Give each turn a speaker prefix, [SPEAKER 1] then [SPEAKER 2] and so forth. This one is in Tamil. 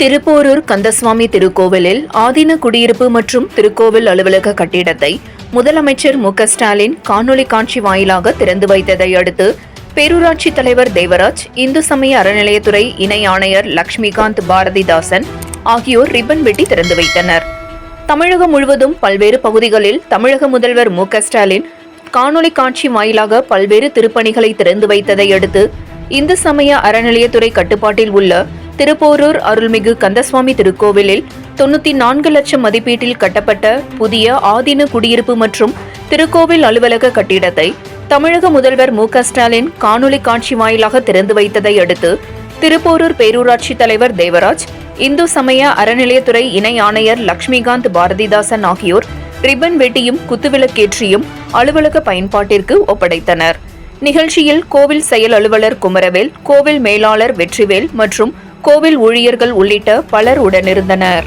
[SPEAKER 1] திருப்போரூர் கந்தசுவாமி திருக்கோவிலில் ஆதீன குடியிருப்பு மற்றும் திருக்கோவில் அலுவலக கட்டிடத்தை முதலமைச்சர் மு.க.ஸ்டாலின் காணொலி காட்சி வாயிலாக திறந்து வைத்ததை அடுத்து பேரூராட்சி தலைவர் தேவராஜ், இந்து சமய அறநிலையத்துறை இணை ஆணையர் லட்சுமிகாந்த் பாரதிதாசன் ஆகியோர் ரிப்பன் வெட்டி திறந்து வைத்தனர். தமிழகம் முழுவதும் பல்வேறு பகுதிகளில் தமிழக முதல்வர் மு.க.ஸ்டாலின் காணொலி காட்சி வாயிலாக பல்வேறு திருப்பணிகளை திறந்து வைத்ததை அடுத்து இந்து சமய அறநிலையத்துறை கட்டுப்பாட்டில் உள்ள திருப்போரூர் அருள்மிகு கந்தசுவாமி திருக்கோவிலில் 94 லட்சம் மதிப்பீட்டில் கட்டப்பட்ட புதிய ஆதீன குடியிருப்பு மற்றும் திருக்கோவில் அலுவலக கட்டிடத்தை தமிழக முதல்வர் மு.க.ஸ்டாலின் காணொலி காட்சி வாயிலாக திறந்து வைத்ததை அடுத்து திருப்போரூர் பேரூராட்சி தலைவர் தேவராஜ், இந்து சமய அறநிலையத்துறை இணை ஆணையர் லட்சுமிகாந்த் பாரதிதாசன் ஆகியோர் ரிப்பன் வெட்டியும் குத்துவிளக்கேற்றியும் அலுவலக பயன்பாட்டிற்கு ஒப்படைத்தனர். நிகழ்ச்சியில் கோவில் செயல் அலுவலர் குமரவேல், கோவில் மேலாளர் வெற்றிவேல் மற்றும் கோவில் ஊழியர்கள் உள்ளிட்ட பலர் உடனிருந்தனர்.